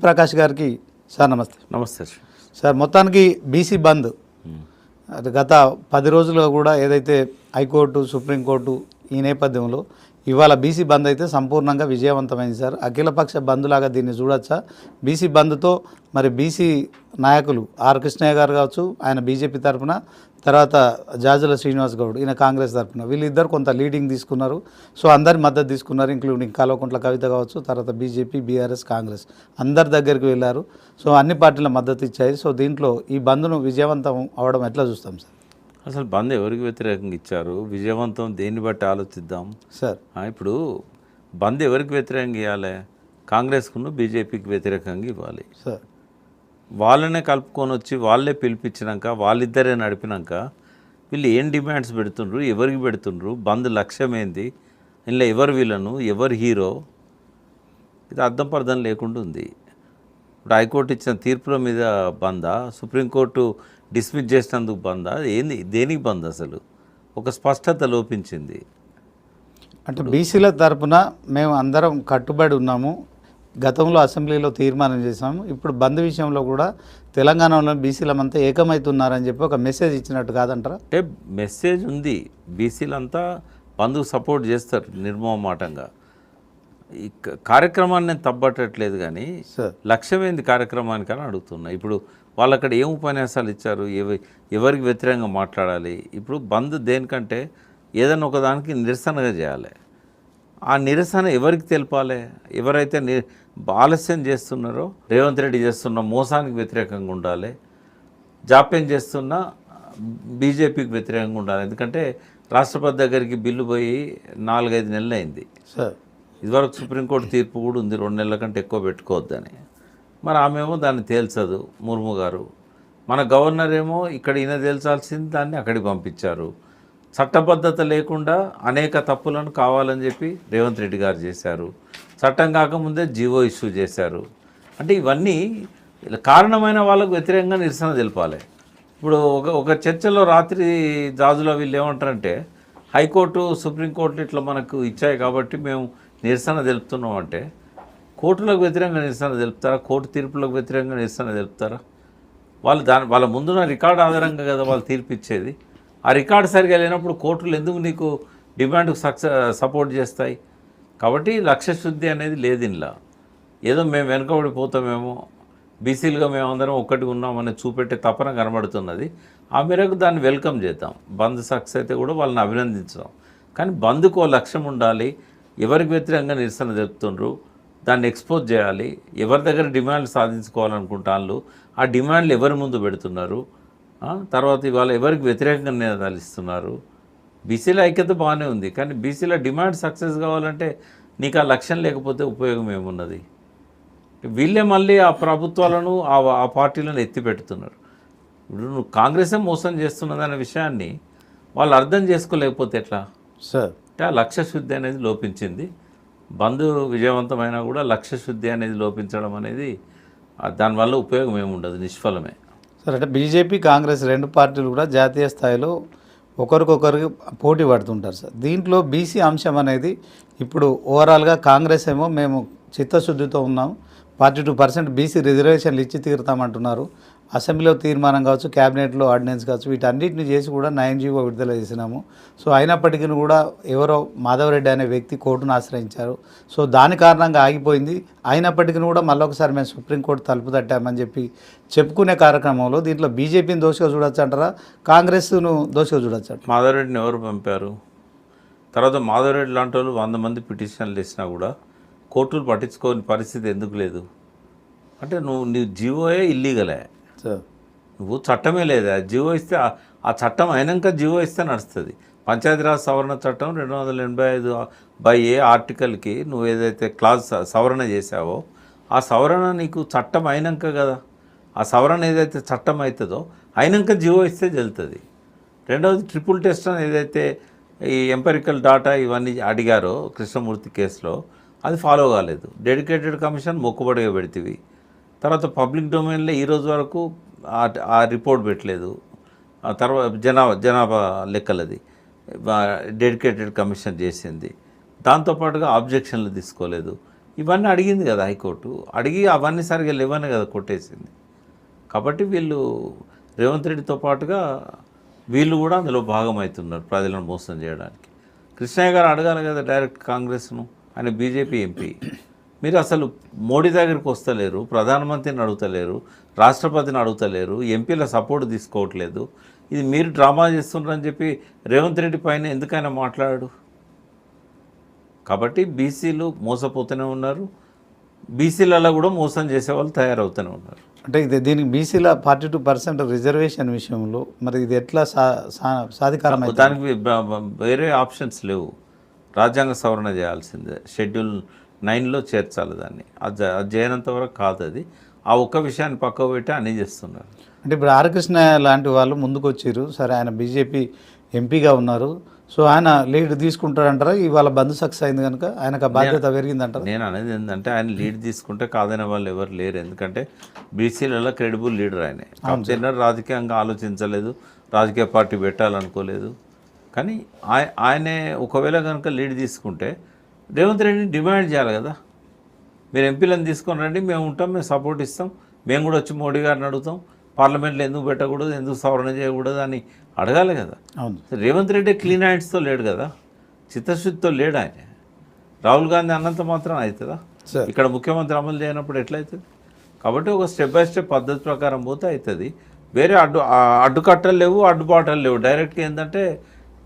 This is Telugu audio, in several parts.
ప్రకాష్ గారికి సార్ నమస్తే. నమస్తే సార్, మొత్తానికి బీసీ బంద్ అది గత 10 రోజులుగా కూడా ఏదైతే హైకోర్టు సుప్రీంకోర్టు ఈ నేపథ్యంలో ఇవాళ బీసీ బంద్ అయితే సంపూర్ణంగా విజయవంతమైంది సార్. అఖిలపక్ష బంద్ లాగా దీన్ని చూడొచ్చా? బీసీ బంద్తో మరి బీసీ నాయకులు ఆర్ కృష్ణయ్య గారు కావచ్చు, ఆయన బీజేపీ తరఫున, తర్వాత జాజుల శ్రీనివాస్ గౌడ్ ఈయన కాంగ్రెస్ తరఫున, వీళ్ళిద్దరు కొంత లీడింగ్ తీసుకున్నారు. సో అందరి మద్దతు తీసుకున్నారు, ఇంక్లూడింగ్ కల్వకుంట్ల కవిత కావచ్చు, తర్వాత బీజేపీ, బీఆర్ఎస్, కాంగ్రెస్ అందరి దగ్గరికి వెళ్ళారు. సో అన్ని పార్టీల మద్దతు ఇచ్చాయి. సో దీంట్లో ఈ బంద్ను విజయవంతం అవడం ఎట్లా చూస్తాం సార్? అసలు బంద్ ఎవరికి వ్యతిరేకంగా ఇచ్చారు, విజయవంతం దేన్ని బట్టి ఆలోచిద్దాం సార్. ఇప్పుడు బంద్ ఎవరికి వ్యతిరేకంగా ఇవ్వాలి? కాంగ్రెస్కును బీజేపీకి వ్యతిరేకంగా ఇవ్వాలి సార్. వాళ్ళనే కలుపుకొని వచ్చి వాళ్ళే పిలిపించినాక వాళ్ళిద్దరే నడిపినాక వీళ్ళు ఏం డిమాండ్స్ పెడుతుండ్రు, ఎవరికి పెడుతుండ్రు, బంద్ లక్ష్యం ఏంది, ఇందులో ఎవరు విలను, ఎవరు హీరో, ఇది అర్థం పర్థం లేకుండా ఉంది. ఇప్పుడు హైకోర్టు ఇచ్చిన తీర్పుల మీద బందా, సుప్రీంకోర్టు డిస్మిస్ చేసినందుకు బందా, ఏంది, దేనికి బంద్? అసలు ఒక స్పష్టత లోపించింది. అంటే బీసీల తరపున మేము అందరం కట్టుబడి ఉన్నాము, గతంలో అసెంబ్లీలో తీర్మానం చేసాము, ఇప్పుడు బంద్ విషయంలో కూడా తెలంగాణలో బీసీలమంతా ఏకమవుతున్నారని చెప్పి ఒక మెసేజ్ ఇచ్చినట్టు కాదంటారా? అంటే మెసేజ్ ఉంది, బీసీలంతా బంద్కు సపోర్ట్ చేస్తారు నిర్మోహమాటంగా. ఈ కార్యక్రమాన్ని నేను తప్పట్టట్లేదు, కానీ లక్ష్యం ఏంది కార్యక్రమానికి అని అడుగుతున్నా. ఇప్పుడు వాళ్ళు అక్కడ ఏం ఉపన్యాసాలు ఇచ్చారు, ఎవరికి వ్యతిరేకంగా మాట్లాడాలి? ఇప్పుడు బంద్ దేనికంటే ఏదైనా ఒకదానికి నిరసనగా చేయాలి. ఆ నిరసన ఎవరికి తెలపాలి? ఎవరైతే ఆలస్యం చేస్తున్నారో, రేవంత్ రెడ్డి చేస్తున్న మోసానికి వ్యతిరేకంగా ఉండాలి, జాప్యం చేస్తున్న బీజేపీకి వ్యతిరేకంగా ఉండాలి. ఎందుకంటే రాష్ట్రపతి దగ్గరికి బిల్లు పోయి 4-5 నెలలు అయింది. ఇదివరకు సుప్రీంకోర్టు తీర్పు కూడా ఉంది 2 నెలల కంటే ఎక్కువ పెట్టుకోవద్దని. మరి ఆమెమో దాన్ని తేల్చదు ముర్ము గారు. మన గవర్నర్ ఏమో ఇక్కడ ఈయన తేల్చాల్సింది దాన్ని అక్కడికి పంపించారు. చట్టబద్ధత లేకుండా అనేక తప్పులను కావాలని చెప్పి రేవంత్ రెడ్డి గారు చేశారు. చట్టం కాకముందే జీవో ఇష్యూ చేశారు. అంటే ఇవన్నీ కారణమైన వాళ్ళకు వ్యతిరేకంగా నిరసన తెలపాలి. ఇప్పుడు ఒక చర్చలో రాత్రి జాజులో వీళ్ళు ఏమంటారంటే, హైకోర్టు సుప్రీంకోర్టు ఇట్లా మనకు ఇచ్చాయి కాబట్టి మేము నిరసన తెలుపుతున్నాం అంటే, కోర్టులకు వ్యతిరేకంగా నిరసన తెలుపుతారా? కోర్టు తీర్పులకు వ్యతిరేకంగా నిరసన తెలుపుతారా? వాళ్ళు వాళ్ళ ముందున్న రికార్డు ఆధారంగా కదా వాళ్ళు తీర్పు ఇచ్చేది. ఆ రికార్డు సరిగా లేనప్పుడు కోర్టులు ఎందుకు నీకు డిమాండ్కు సపోర్ట్ చేస్తాయి? కాబట్టి లక్ష్యశుద్ధి అనేది లేదు ఇందులో. ఏదో మేము వెనుకబడిపోతామేమో, బీసీలుగా మేమందరం ఒక్కటిగా ఉన్నామని చూపెట్టే తపన కనబడుతున్నది. ఆ మేరకు దాన్ని వెల్కమ్ చేద్దాం. బంద్ సక్సెస్ అయితే కూడా వాళ్ళని అభినందించుదాం. కానీ బంద్కు లక్ష్యం ఉండాలి. ఎవరికి వ్యతిరేకంగా నిరసన తెలుపుతుండ్రు, దాన్ని ఎక్స్పోజ్ చేయాలి. ఎవరి దగ్గర డిమాండ్లు సాధించుకోవాలనుకుంటాను, ఆ డిమాండ్లు ఎవరి ముందు పెడుతున్నారు, తర్వాత ఇవాళ ఎవరికి వ్యతిరేకంగా నినాదాలు ఇస్తున్నారు. బీసీల ఐక్యత బాగానే ఉంది, కానీ బీసీల డిమాండ్ సక్సెస్ కావాలంటే నీకు ఆ లక్ష్యం లేకపోతే ఉపయోగం ఏమున్నది? వీళ్ళే మళ్ళీ ఆ ప్రభుత్వాలను ఆ పార్టీలను ఎత్తి పెడుతున్నారు. ఇప్పుడు నువ్వు కాంగ్రెసే మోసం చేస్తున్నదనే విషయాన్ని వాళ్ళు అర్థం చేసుకోలేకపోతే ఎట్లా సార్? అంటే ఆ లక్ష్యశుద్ధి అనేది లోపించింది. బంద్ విజయవంతమైనా కూడా లక్ష్యశుద్ధి అనేది లోపించడం అనేది దానివల్ల ఉపయోగం ఏముండదు, నిష్ఫలమే. సార్, అంటే బీజేపీ కాంగ్రెస్ 2 పార్టీలు కూడా జాతీయ స్థాయిలో ఒకరికొకరికి పోటీ పడుతుంటారు సార్. దీంట్లో బీసీ అంశం అనేది ఇప్పుడు ఓవరాల్గా కాంగ్రెస్ ఏమో మేము చిత్తశుద్ధితో ఉన్నాం, 42% బీసీ రిజర్వేషన్లు ఇచ్చి తీరుతామంటున్నారు. అసెంబ్లీలో తీర్మానం కావచ్చు, క్యాబినెట్లో ఆర్డినెన్స్ కావచ్చు, వీటన్నిటిని చేసి కూడా 9 జీవో విడుదల చేసినాము. సో అయినప్పటికీ కూడా ఎవరో మాధవరెడ్డి అనే వ్యక్తి కోర్టును ఆశ్రయించారు. సో దాని కారణంగా ఆగిపోయింది. అయినప్పటికీ కూడా మళ్ళొకసారి మేము సుప్రీంకోర్టు తలుపు తట్టామని చెప్పి చెప్పుకునే కార్యక్రమంలో దీంట్లో బీజేపీని దోషిగా చూడొచ్చు అంటారా, కాంగ్రెస్ను దోషిగా చూడొచ్చు అంటారా? మాధవరెడ్డిని ఎవరు పంపారు? తర్వాత మాధవరెడ్డి లాంటి వాళ్ళు 100 మంది పిటిషన్లు ఇచ్చినా కూడా కోర్టులు పట్టించుకోని పరిస్థితి ఎందుకు లేదు? అంటే నీ జీవోయే ఇల్లీగలే, నువ్వు చట్టమే లేదా. జీవో ఇస్తే ఆ చట్టం అయినాక జీవో ఇస్తే నడుస్తుంది. పంచాయతీరాజ్ సవరణ చట్టం 285(a) ఆర్టికల్కి నువ్వు ఏదైతే క్లాజ్ సవరణ చేసావో ఆ సవరణ నీకు చట్టం అయినాక కదా. ఆ సవరణ ఏదైతే చట్టం అవుతుందో అయినాక జీవో ఇస్తే చెల్లుతుంది. రెండవది ట్రిపుల్ టెస్ట్ అని ఏదైతే ఈ ఎంపెరికల్ డాటా ఇవన్నీ అడిగారో కృష్ణమూర్తి కేసులో, అది ఫాలో కాలేదు. డెడికేటెడ్ కమిషన్ మొక్కుబడిగా పెడితివి. తర్వాత పబ్లిక్ డొమైన్లో ఈరోజు వరకు ఆ రిపోర్ట్ పెట్టలేదు. తర్వాత జనాభా లెక్కలది డెడికేటెడ్ కమిషన్ చేసింది. దాంతోపాటుగా ఆబ్జెక్షన్లు తీసుకోలేదు. ఇవన్నీ అడిగింది కదా హైకోర్టు. అడిగి అవన్నీ సరిగా లేవని కదా కొట్టేసింది. కాబట్టి వీళ్ళు రేవంత్ రెడ్డితో పాటుగా వీళ్ళు కూడా అందులో భాగమవుతున్నారు ప్రజలను మోసం చేయడానికి. కృష్ణయ్య గారు అడగాలి కదా డైరెక్ట్ కాంగ్రెస్ను, ఆయన బీజేపీ ఎంపీ. మీరు అసలు మోడీ దగ్గరికి వస్తలేరు, ప్రధానమంత్రిని అడుగుతలేరు, రాష్ట్రపతిని అడుగుతలేరు, ఎంపీల సపోర్ట్ తీసుకోవట్లేదు. ఇది మీరు డ్రామా చేస్తున్నారని చెప్పి రేవంత్ రెడ్డి పైన ఎందుకైనా మాట్లాడాడు. కాబట్టి బీసీలు మోసపోతూనే ఉన్నారు, బీసీలలో కూడా మోసం చేసే వాళ్ళు తయారవుతూనే ఉన్నారు. అంటే ఇది దీనికి బీసీల 42% రిజర్వేషన్ విషయంలో మరి ఇది ఎట్లా సాధికారం అవుతుంది? దానికి వేరే ఆప్షన్స్ లేవు. రాజ్యాంగ సవరణ చేయాల్సిందే, షెడ్యూల్ 9లో చేర్చాలి దాన్ని. అది చేయనంత వరకు కాదు. అది ఆ ఒక్క విషయాన్ని పక్కకు పెట్టి అన్నీ చేస్తున్నారు. అంటే ఇప్పుడు ఆర్ కృష్ణ లాంటి వాళ్ళు ముందుకు వచ్చారు, సరే ఆయన బీజేపీ ఎంపీగా ఉన్నారు, సో ఆయన లీడ్ తీసుకుంటారంటారా? ఇవాళ బంద్ సక్సెస్ అయింది కనుక ఆయనకు ఆ బాధ్యత పెరిగిందంటారా? నేను అనేది ఏంటంటే ఆయన లీడ్ తీసుకుంటే కాదనే వాళ్ళు ఎవరు లేరు. ఎందుకంటే బీసీలలో క్రెడిబుల్ లీడర్ ఆయనే. కాకపోతే రాజకీయంగా ఆలోచించలేదు, రాజకీయ పార్టీ పెట్టాలనుకోలేదు. కానీ ఆయనే ఒకవేళ కనుక లీడ్ తీసుకుంటే రేవంత్ రెడ్డిని డిమాండ్ చేయాలి కదా, మీరు ఎంపీలను తీసుకొని రండి, మేము ఉంటాం, మేము సపోర్ట్ ఇస్తాం, మేము కూడా వచ్చి మోడీ గారిని అడుగుతాం, పార్లమెంట్లో ఎందుకు పెట్టకూడదు, ఎందుకు సవరణ చేయకూడదు అని అడగాలి కదా. అవును, రేవంత్ రెడ్డి క్లీన్ హ్యాండ్స్తో లేడు కదా, చిత్తశుద్ధితో లేడు ఆయన. రాహుల్ గాంధీ అన్నంత మాత్రం అవుతుందా? ఇక్కడ ముఖ్యమంత్రి అమలు చేయనప్పుడు ఎట్లయితుంది? కాబట్టి ఒక స్టెప్ బై స్టెప్ పద్ధతి ప్రకారం పోతే అవుతుంది. వేరే అడ్డుకట్టలు లేవు, అడ్డుబాటలు లేవు. డైరెక్ట్గా ఏంటంటే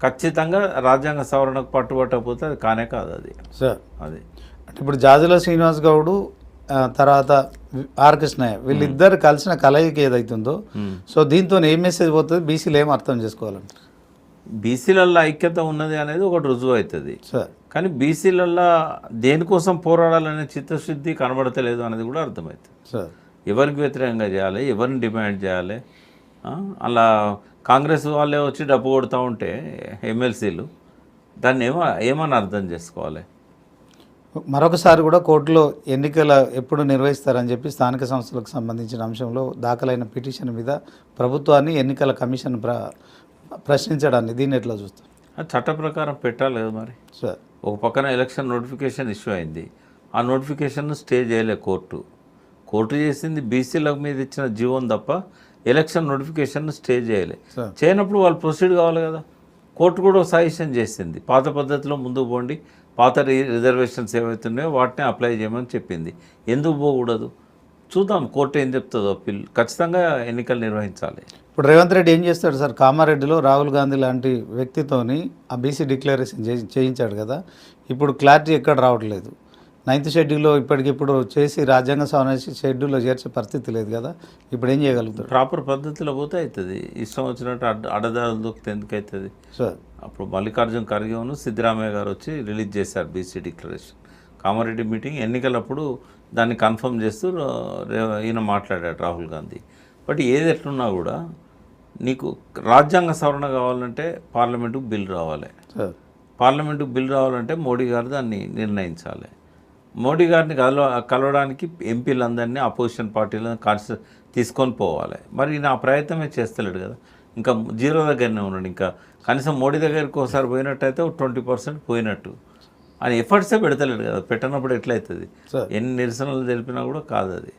ఖచ్చితంగా రాజ్యాంగ సవరణకు పట్టుబట్టకపోతే అది కానే కాదు. అది సార్ అది అంటే ఇప్పుడు జాజుల శ్రీనివాస్ గౌడు తర్వాత ఆర్ కృష్ణయ్య వీళ్ళిద్దరు కలిసిన కలయిక ఏదైతుందో, సో దీంతో ఏం మెసేజ్ పోతుంది, బీసీలు ఏం అర్థం చేసుకోవాలంటే? బీసీలల్లో ఐక్యత ఉన్నది అనేది ఒకటి రుజువు అవుతుంది. సార్ కానీ బీసీలల్లో దేనికోసం పోరాడాలనే చిత్తశుద్ధి కనబడతలేదు అనేది కూడా అర్థమవుతుంది. సార్ ఎవరికి వ్యతిరేకంగా చేయాలి, ఎవరిని డిమాండ్ చేయాలి. అలా కాంగ్రెస్ వాళ్ళే వచ్చి డబ్బు కొడుతూ ఉంటే ఎమ్మెల్సీలు దాన్ని ఏమని అర్థం చేసుకోవాలి? మరొకసారి కూడా కోర్టులో ఎన్నికల ఎప్పుడు నిర్వహిస్తారని చెప్పి స్థానిక సంస్థలకు సంబంధించిన అంశంలో దాఖలైన పిటిషన్ మీద ప్రభుత్వాన్ని ఎన్నికల కమిషన్ ప్రశ్నించడాన్ని దీన్ని ఎట్లా చూస్తారు? అది చట్ట ప్రకారం పెట్టాలి కదా మరి. సార్ ఒక పక్కన ఎలక్షన్ నోటిఫికేషన్ ఇష్యూ అయింది, ఆ నోటిఫికేషన్ను స్టే చేయలే కోర్టు చేసింది బీసీల మీద ఇచ్చిన జీవోని తప్ప ఎలక్షన్ నోటిఫికేషన్ను స్టే చేయలే. చేయనప్పుడు వాళ్ళు ప్రొసీడ్ కావాలి కదా. కోర్టు కూడా సజెషన్ చేసింది, పాత పద్ధతిలో ముందుకు పోండి, పాత రిజర్వేషన్స్ ఏవైతున్నాయో వాటిని అప్లై చేయమని చెప్పింది. ఎందుకు పోకూడదు చూద్దాం, కోర్టు ఏం చెప్తుందో. ఖచ్చితంగా ఎన్నికలు నిర్వహించాలి. ఇప్పుడు రేవంత్ రెడ్డి ఏం చేస్తాడు సార్? కామారెడ్డిలో రాహుల్ గాంధీ లాంటి వ్యక్తితోని ఆ బీసీ డిక్లరేషన్ చేయించాడు కదా, ఇప్పుడు క్లారిటీ ఎక్కడ రావట్లేదు. 9th షెడ్యూల్లో ఇప్పటికిప్పుడు చేసి రాజ్యాంగ సవరణ షెడ్యూల్లో చేర్చే పరిస్థితి లేదు కదా, ఇప్పుడు ఏం చేయగలుగుతాడు? ప్రాపర్ పద్ధతిలో పోతే అవుతుంది. ఇష్టం వచ్చినట్టు అడ్డదారులు దొరికితే ఎందుకు అవుతుంది సార్? అప్పుడు మల్లికార్జున ఖర్గేను సిద్ధరామయ్య గారు వచ్చి రిలీజ్ చేశారు బీసీ డిక్లరేషన్. కామారెడ్డి మీటింగ్ ఎన్నికలప్పుడు దాన్ని కన్ఫర్మ్ చేస్తూ ఈయన మాట్లాడాడు రాహుల్ గాంధీ. బట్ ఏది ఎట్లున్నా కూడా నీకు రాజ్యాంగ సవరణ కావాలంటే పార్లమెంటుకు బిల్ రావాలి. పార్లమెంటుకు బిల్ రావాలంటే మోడీ గారు దాన్ని నిర్ణయించాలి. మోడీ గారిని కలవడానికి ఎంపీలందరినీ అపోజిషన్ పార్టీలను తీసుకొని పోవాలి. మరి నా ప్రయత్నమే చేస్తలేడు కదా, ఇంకా జీరో దగ్గరనే ఉన్నాడు. ఇంకా కనీసం మోడీ దగ్గరికి ఒకసారి పోయినట్టయితే 20% పోయినట్టు. ఆయన ఎఫర్ట్సే పెడతలేడు కదా, పెట్టనప్పుడు ఎట్లయితుంది? ఎన్ని నిరసనలు తెలిపినా కూడా కాదు అది.